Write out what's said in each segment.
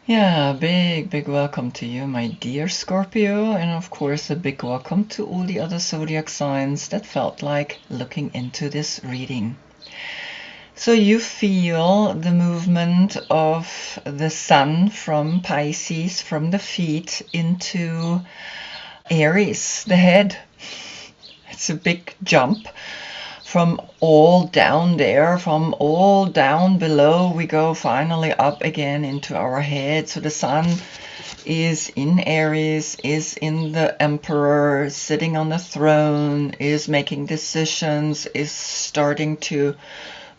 Yeah, big welcome to you, my dear Scorpio, and of course a big welcome to all the other zodiac signs that felt like looking into this reading. So you feel the movement of the sun from Pisces, from the feet into Aries, the head. It's a big jump. From all down there, from all down below, we go finally up again into our head. So the sun is in Aries, is in the Emperor, sitting on the throne, is making decisions, is starting to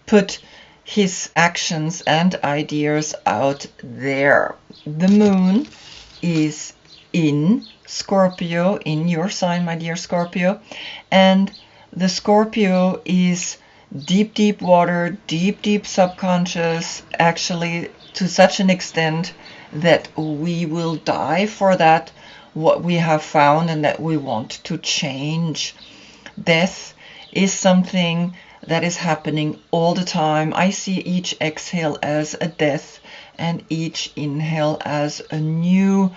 put his actions and ideas out there. The moon is in Scorpio, in your sign, my dear Scorpio, and the Scorpio is deep water, deep subconscious, actually to such an extent that we will die for that, what we have found, and that we want to change. Death is something that is happening all the time. I see each exhale as a death and each inhale as a new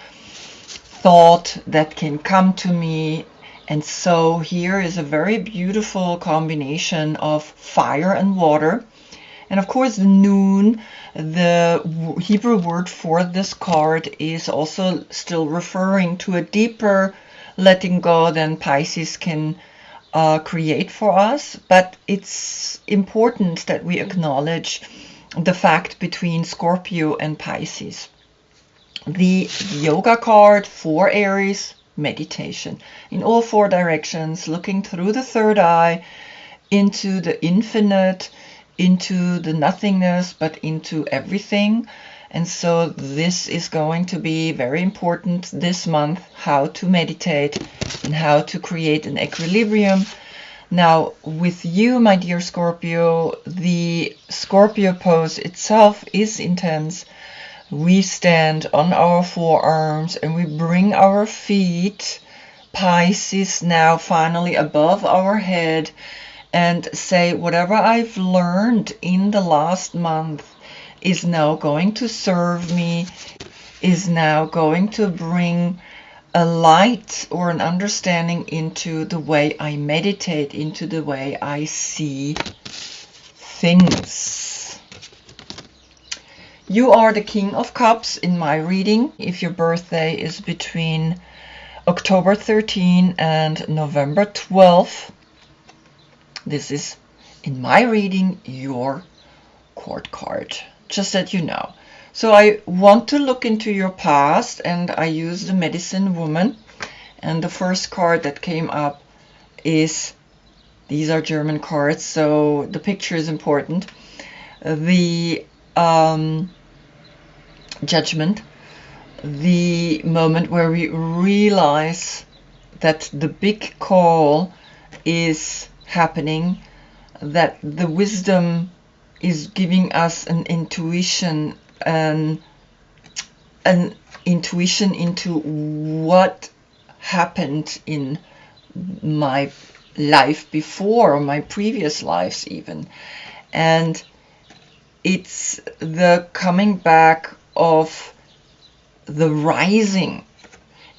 thought that can come to me. And so here is a very beautiful combination of fire and water. And of course, the noon, the Hebrew word for this card, is also still referring to a deeper letting go than Pisces can create for us. But it's important that we acknowledge the fact between Scorpio and Pisces. The yoga card for Aries, meditation in all four directions, looking through the third eye into the infinite, into the nothingness, but into everything. And so this is going to be very important this month, how to meditate and how to create an equilibrium. Now with you, my dear Scorpio, the Scorpio pose itself is intense. We stand on our forearms and we bring our feet, Pisces, now finally above our head, and say, whatever I've learned in the last month is now going to serve me, is now going to bring a light or an understanding into the way I meditate, into the way I see things. You are the King of Cups in my reading. If your birthday is between October 13 and November 12, this is, in my reading, your court card, just that you know. So I want to look into your past, and I use the Medicine Woman. And the first card that came up is, these are German cards, so the picture is important. The Judgment, the moment where we realize that the big call is happening, that the wisdom is giving us an intuition, an intuition into what happened in my life before, or my previous lives even. And it's the coming back of the rising.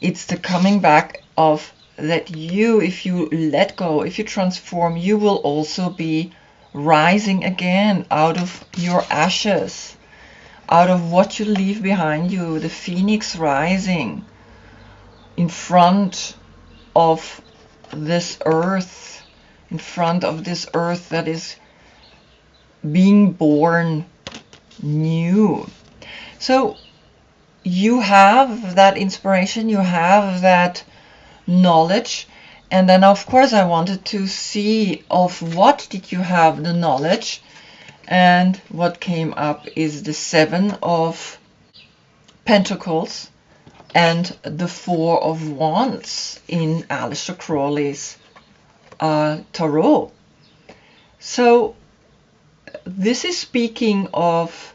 It's the coming back of that you, if you let go, if you transform, you will also be rising again out of your ashes, out of what you leave behind you, the phoenix rising in front of this earth, in front of this earth that is being born new. So you have that inspiration, you have that knowledge, and then of course I wanted to see of what did you have the knowledge, and what came up is the Seven of Pentacles and the Four of Wands in Aleister Crowley's tarot. So this is speaking of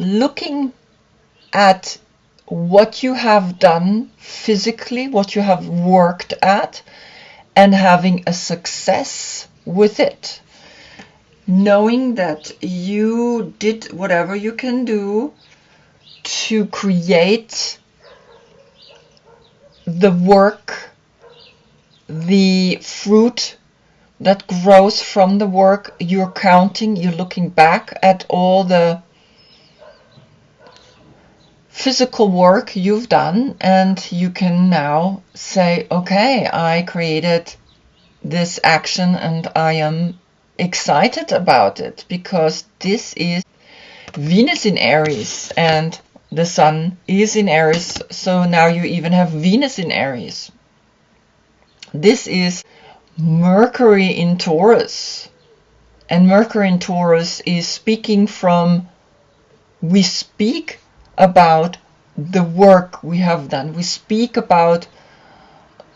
looking at what you have done physically, what you have worked at, and having a success with it. knowing that you did whatever you can do to create the work, the fruit that grows from the work. You're counting, you're looking back at all the physical work you've done, and you can now say, okay, I created this action and I am excited about it, because this is Venus in Aries and the Sun is in Aries, so now you even have Venus in Aries. This is Mercury in Taurus, and Mercury in Taurus is speaking from, we speak about the work we have done, we speak about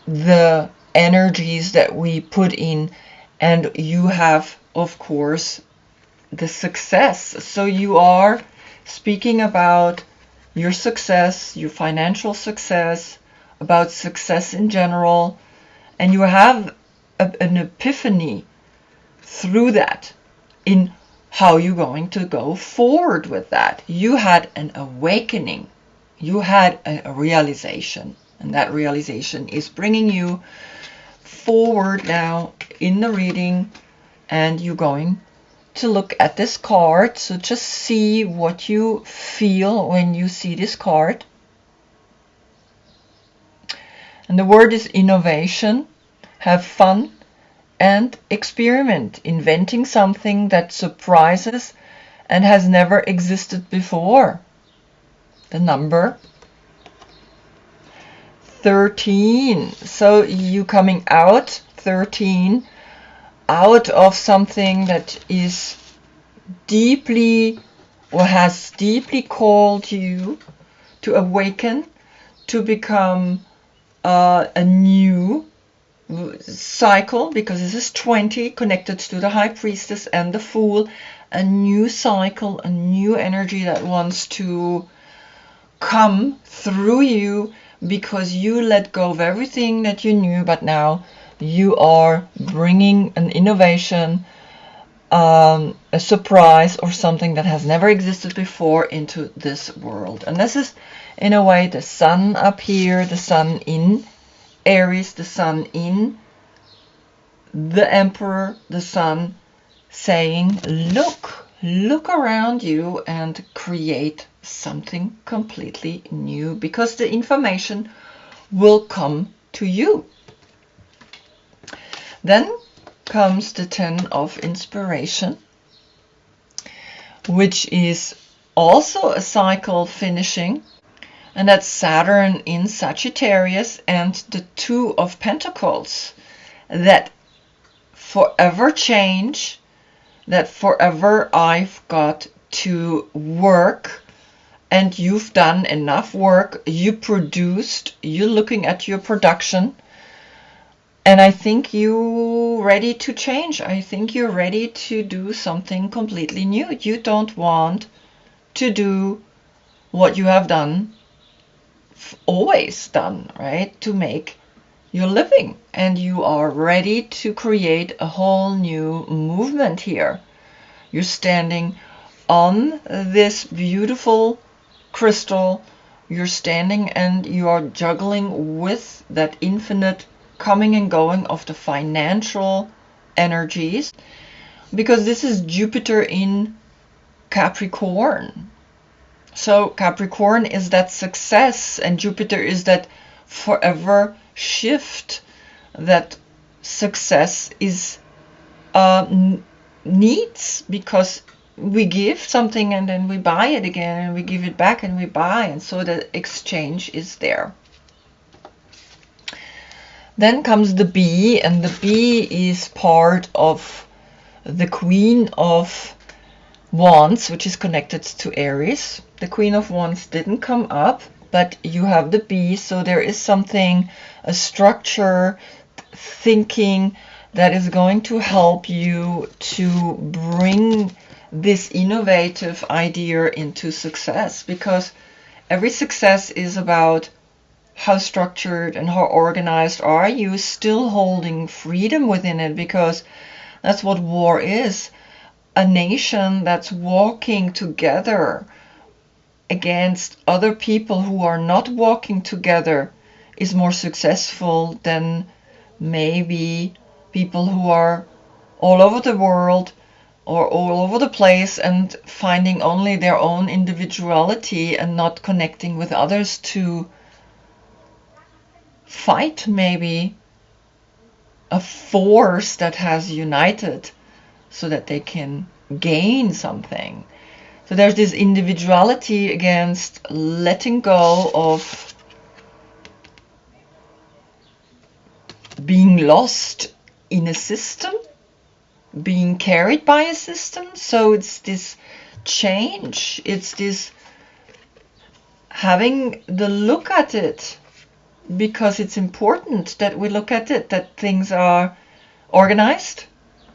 the energies that we put in, and you have, of course, the success. So you are speaking about your success, your financial success, about success in general, and you have an epiphany through that in how you're going to go forward with that. You had an awakening, you had a realization, and that realization is bringing you forward now in the reading, and you're going to look at this card. So just see what you feel when you see this card. And the word is innovation. Have fun and experiment, inventing something that surprises and has never existed before. The number 13. So you coming out 13, out of something that is deeply or has deeply called you to awaken, to become a new cycle, because this is 20 connected to the High Priestess and the Fool, a new cycle, a new energy that wants to come through you, because you let go of everything that you knew, but now you are bringing an innovation, a surprise, or something that has never existed before into this world. And this is, in a way, the Sun up here, the Sun in Aries, the Sun in the Emperor, the Sun saying, look around you and create something completely new, because the information will come to you. Then comes the 10 of inspiration, which is also a cycle finishing, and that's Saturn in Sagittarius, and the 2 of Pentacles, that forever change, that forever I've got to work, and you've done enough work, you produced, you're looking at your production, and I think you're ready to change. I think you're ready to do something completely new. You don't want to do what you have done, always done, right, to make your living, and you are ready to create a whole new movement here. You're standing on this beautiful crystal, you're standing and you are juggling with that infinite coming and going of the financial energies, because this is Jupiter in Capricorn. So Capricorn is that success, and Jupiter is that forever shift, that success is needs, because we give something and then we buy it again, and we give it back and we buy, and so the exchange is there. Then comes the bee, and the bee is part of the Queen of Wands, which is connected to Aries. The Queen of Wands didn't come up, but you have the bee, so there is something, a structure, thinking that is going to help you to bring this innovative idea into success, because every success is about how structured and how organized are you, still holding freedom within it, because that's what war is. a nation that's walking together against other people who are not walking together is more successful than maybe people who are all over the world or all over the place and finding only their own individuality and not connecting with others to fight maybe a force that has united so that they can gain something. So there's this individuality against letting go of being lost in a system, being carried by a system. So it's this change, it's this having the look at it, because it's important that we look at it, that things are organized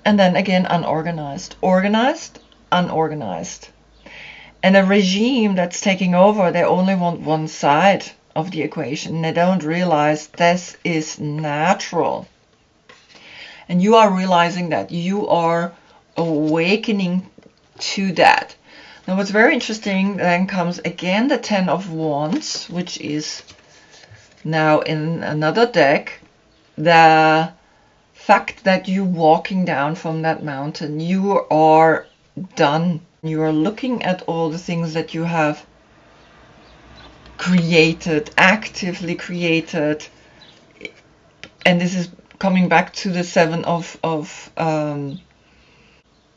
and then again unorganized, organized, unorganized. And a regime that's taking over, they only want one side of the equation. They don't realize this is natural. And you are realizing that. You are awakening to that. Now what's very interesting then comes again the Ten of Wands, which is now in another deck. The fact that you walking down from that mountain, you are done. You are looking at all the things that you have created, actively created. And this is coming back to the Seven of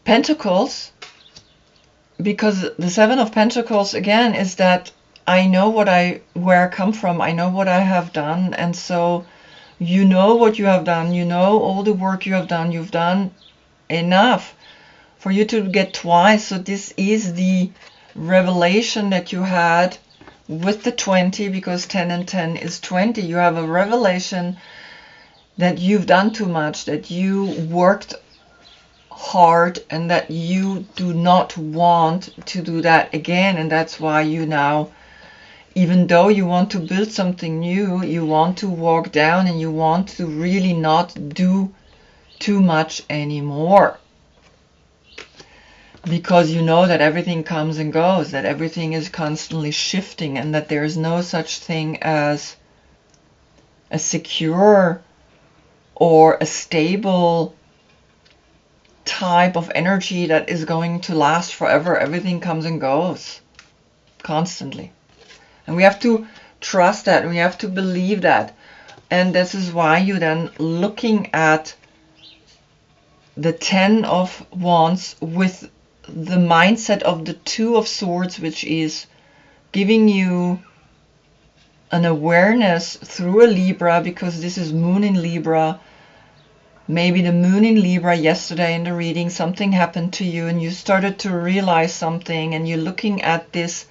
Pentacles. Because the Seven of Pentacles, again, is that I know where I come from. I know what I have done. And so you know what you have done. You know all the work you have done. You've done enough for you to get twice. So this is the revelation that you had with the 20, because 10 and 10 is 20. You have a revelation that you've done too much, that you worked hard, and that you do not want to do that again. And that's why you now, even though you want to build something new, you want to walk down and you want to really not do too much anymore. Because you know that everything comes and goes, that everything is constantly shifting, and that there is no such thing as a secure or a stable type of energy that is going to last forever. Everything comes and goes constantly. And we have to trust that, and we have to believe that. And this is why you then looking at the Ten of Wands with the mindset of the Two of Swords, which is giving you an awareness through a Libra, because this is Moon in Libra. Maybe the Moon in Libra yesterday in the reading, something happened to you and you started to realize something, and you're looking at this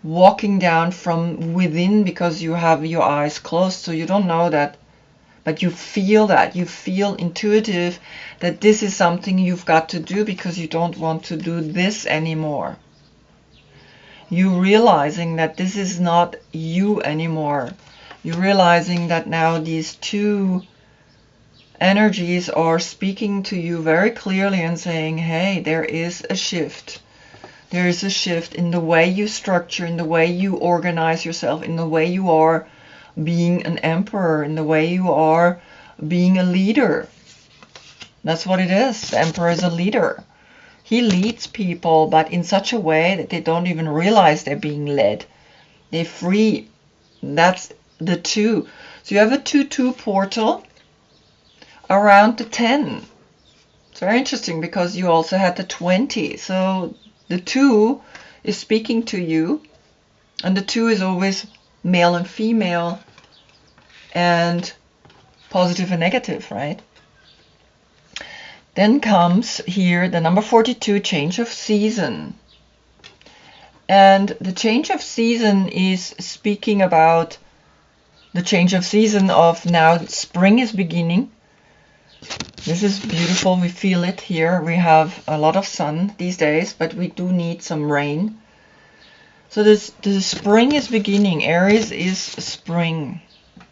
walking down from within because you have your eyes closed, so you don't know that. But you feel that, you feel intuitive that this is something you've got to do because you don't want to do this anymore. You realizing that this is not you anymore. You're realizing that now these two energies are speaking to you very clearly and saying, hey, there is a shift. There is a shift in the way you structure, in the way you organize yourself, in the way you are being an emperor, in the way you are being a leader. That's what it is. The emperor is a leader. He leads people, but in such a way that they don't even realize they're being led. They're free. That's the two. So you have a 2-2 portal around the 10. It's very interesting because you also had the 20. So the 2 is speaking to you, and the 2 is always male and female, and positive and negative, right? Then comes here the number 42, change of season. And the change of season is speaking about the change of season of now spring is beginning. This is beautiful. We feel it here. We have a lot of sun these days, but we do need some rain. So the spring is beginning. Aries is spring.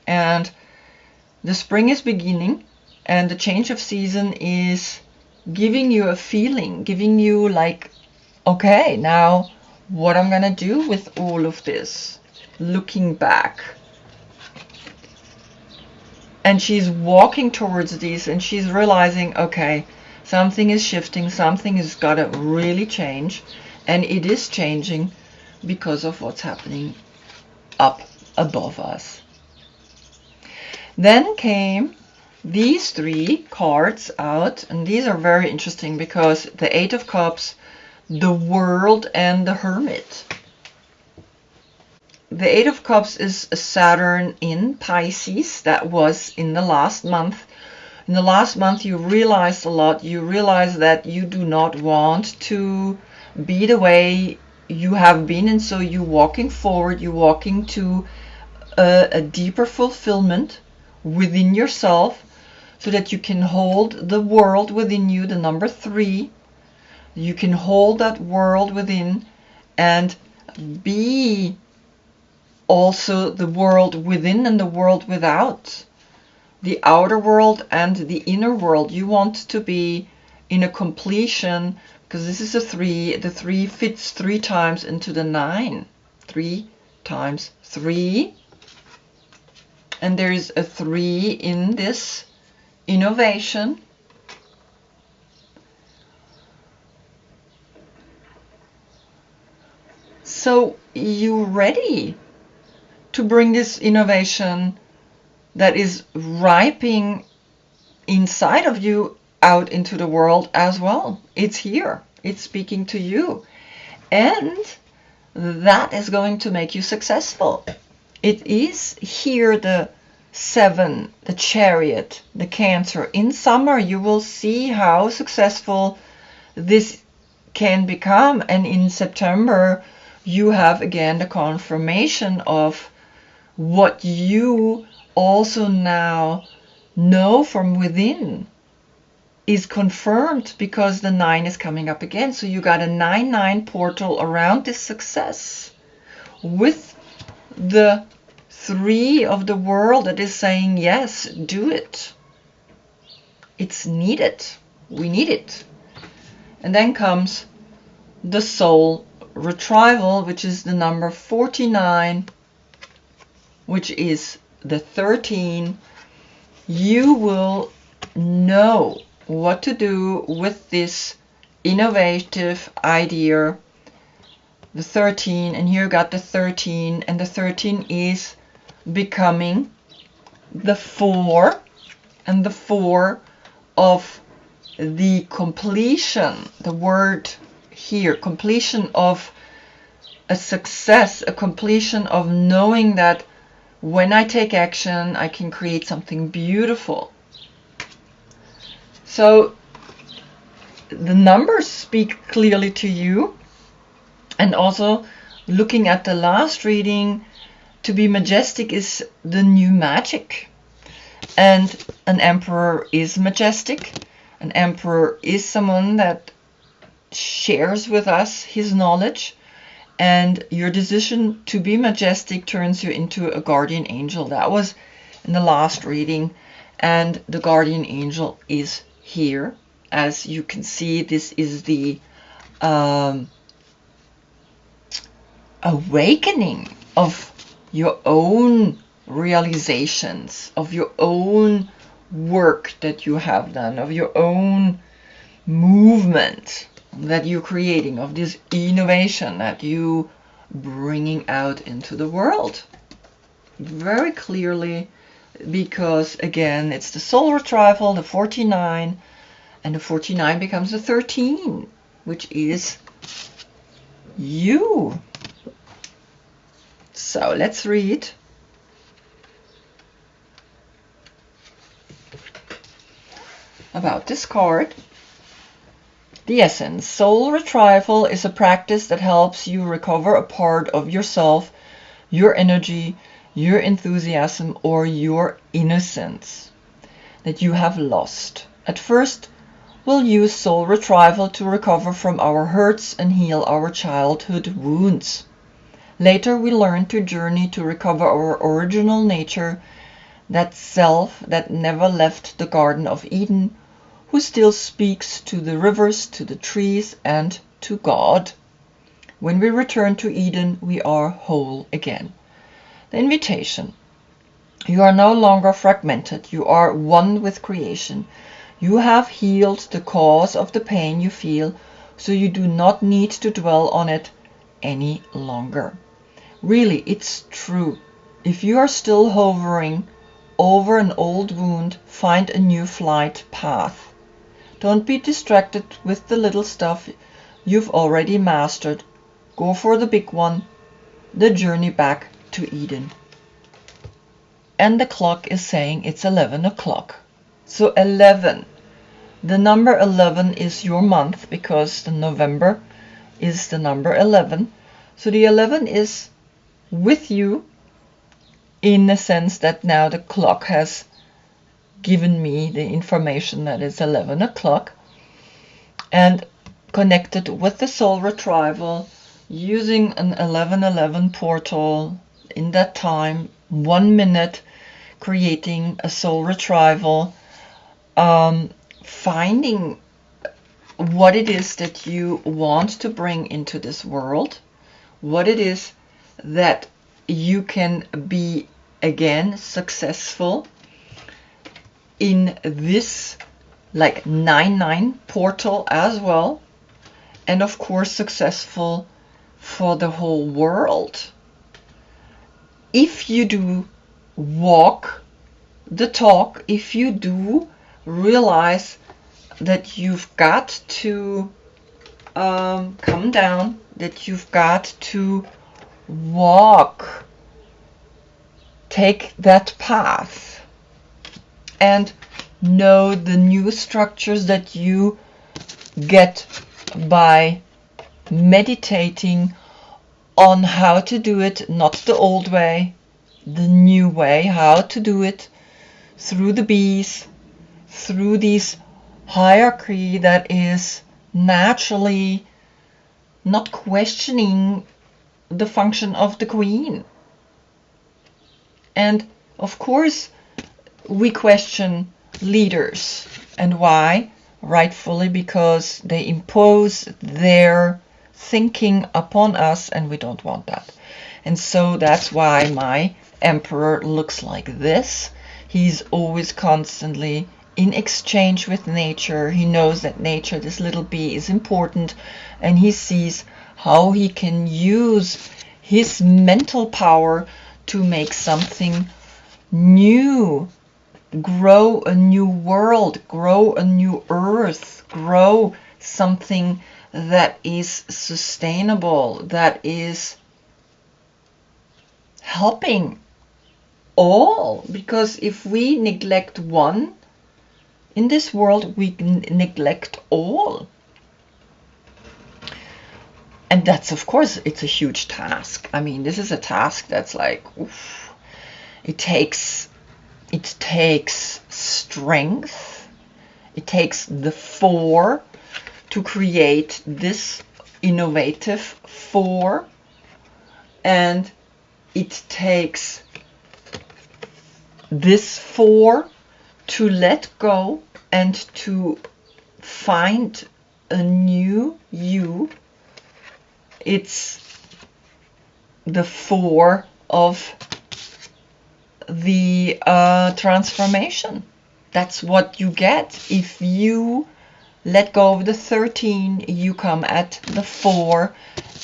And the spring is beginning, and the change of season is giving you a feeling, giving you like, okay, now what I'm gonna do with all of this, looking back. And she's walking towards these and she's realizing, okay, something is shifting, something has got to really change. And it is changing because of what's happening up above us. Then came these three cards out, and these are very interesting because the Eight of Cups, the World, and the Hermit. The Eight of Cups is a Saturn in Pisces that was in the last month. In the last month you realized a lot. You realized that you do not want to be the way you have been, and so you're walking forward, you're walking to a deeper fulfillment within yourself so that you can hold the world within you, the number 3. You can hold that world within and be also the world within and the world without, the outer world and the inner world. You want to be in a completion, because this is a 3. The 3 fits 3 times into the 9. 3 times 3. And there is a 3 in this innovation. So you're ready to bring this innovation that is ripening inside of you out into the world as well. It's here. It's speaking to you. And that is going to make you successful. It is here, the 7, the Chariot, the Cancer. In summer, you will see how successful this can become. And in September, you have again the confirmation of what you also now know from within is confirmed, because the 9 is coming up again. So you got a 9-9 portal around this success with the 3 of the World that is saying, yes, do it. It's needed. We need it. And then comes the Soul Retrieval, which is the number 49, which is the 13. You will know what to do with this innovative idea, the 13. And here you got the 13, and the 13 is becoming the 4, and the 4 of the completion. The word here, completion of a success, a completion of knowing that when I take action, I can create something beautiful. So the numbers speak clearly to you. And also, looking at the last reading, to be majestic is the new magic. And an emperor is majestic. An emperor is someone that shares with us his knowledge. And your decision to be majestic turns you into a guardian angel. That was in the last reading. And the guardian angel is here. As you can see, this is the awakening of your own realizations, of your own work that you have done, of your own movement that you're creating, of this innovation that you bringing out into the world. Very clearly, because again, it's the Soul Retrieval, the 49, and the 49 becomes the 13, which is you. So let's read. About this card. The essence. Soul retrieval is a practice that helps you recover a part of yourself, your energy, your enthusiasm, or your innocence that you have lost. At first, we'll use soul retrieval to recover from our hurts and heal our childhood wounds. Later, we learn to journey to recover our original nature, that self that never left the Garden of Eden, who still speaks to the rivers, to the trees, and to God. When we return to Eden, we are whole again. The invitation. You are no longer fragmented. You are one with creation. You have healed the cause of the pain you feel, so you do not need to dwell on it any longer. Really, it's true. If you are still hovering over an old wound, find a new flight path. Don't be distracted with the little stuff you've already mastered. Go for the big one, the journey back to Eden. And the clock is saying it's 11 o'clock. So 11. The number 11 is your month because the November is the number 11. So the 11 is with you in the sense that now the clock has given me the information that it's 11 o'clock, and connected with the soul retrieval using an 1111 portal in that time, 1 minute, creating a soul retrieval, finding what it is that you want to bring into this world, what it is that you can be again successful in this like 9-9 portal as well, and of course successful for the whole world. If you do walk the talk, if you do realize that you've got to come down, that you've got to walk, take that path, and know the new structures that you get by meditating on how to do it, not the old way, the new way, how to do it through the bees, through this hierarchy that is naturally not questioning the function of the queen. And of course we question leaders. And why? Rightfully because they impose their thinking upon us, and we don't want that. And so that's why my emperor looks like this. He's always constantly in exchange with nature. He knows that nature, this little bee, is important, and he sees how he can use his mental power to make something new, grow a new world, grow a new earth, grow something that is sustainable, that is helping all. Because if we neglect one in this world, we neglect all. And that's, of course, it's a huge task. I mean, this is a task that's like, oof. It takes strength. It takes the 4 to create this innovative 4. And it takes this 4 to let go and to find a new you. It's the 4 of the transformation. That's what you get. If you let go of the 13, you come at the 4,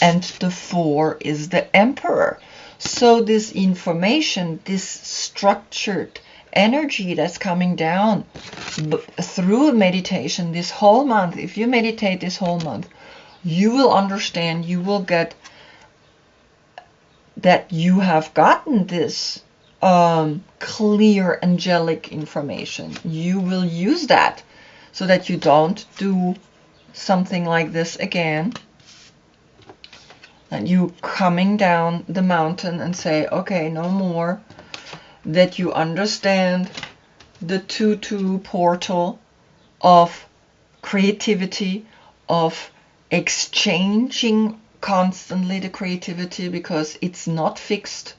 and the 4 is the emperor. So this information, this structured energy that's coming down through meditation this whole month, if you meditate this whole month, you will understand, you will get that you have gotten this clear angelic information. You will use that so that you don't do something like this again. And you coming down the mountain and say, okay, no more. That you understand the 2-2 portal of creativity, of exchanging constantly the creativity, because it's not fixed.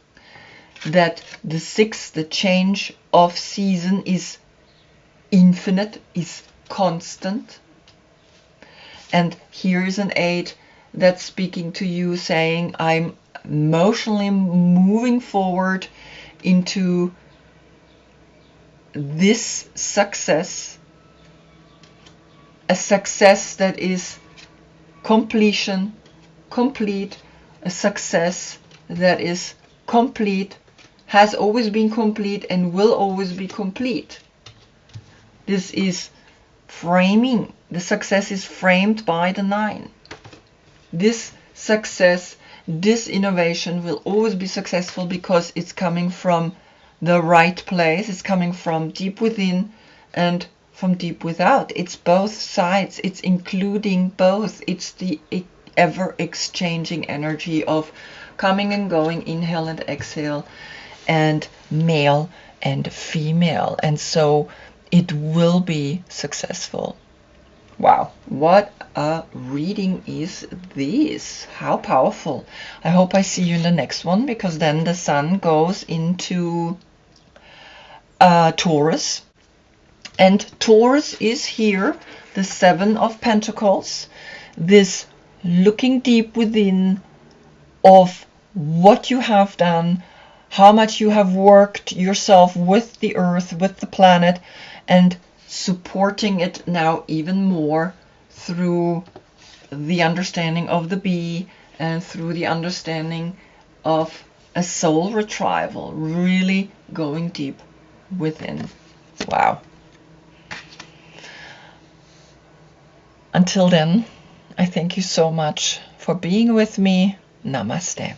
That the 6, the change of season, is infinite, is constant. And here is an 8 that's speaking to you, saying, I'm emotionally moving forward into this success, a success that is completion, complete, a success that is complete, has always been complete and will always be complete. This is framing. The success is framed by the 9. This success, this innovation will always be successful because it's coming from the right place. It's coming from deep within and from deep without. It's both sides. It's including both. It's the ever exchanging energy of coming and going, inhale and exhale, and male and female. And so it will be successful. Wow, what a reading is this? How powerful. I hope I see you in the next one, because then the sun goes into Taurus. And Taurus is here, the 7 of Pentacles, this looking deep within of what you have done, how much you have worked yourself with the earth, with the planet, and supporting it now even more through the understanding of the bee and through the understanding of a soul retrieval, really going deep within. Wow. Until then, I thank you so much for being with me. Namaste.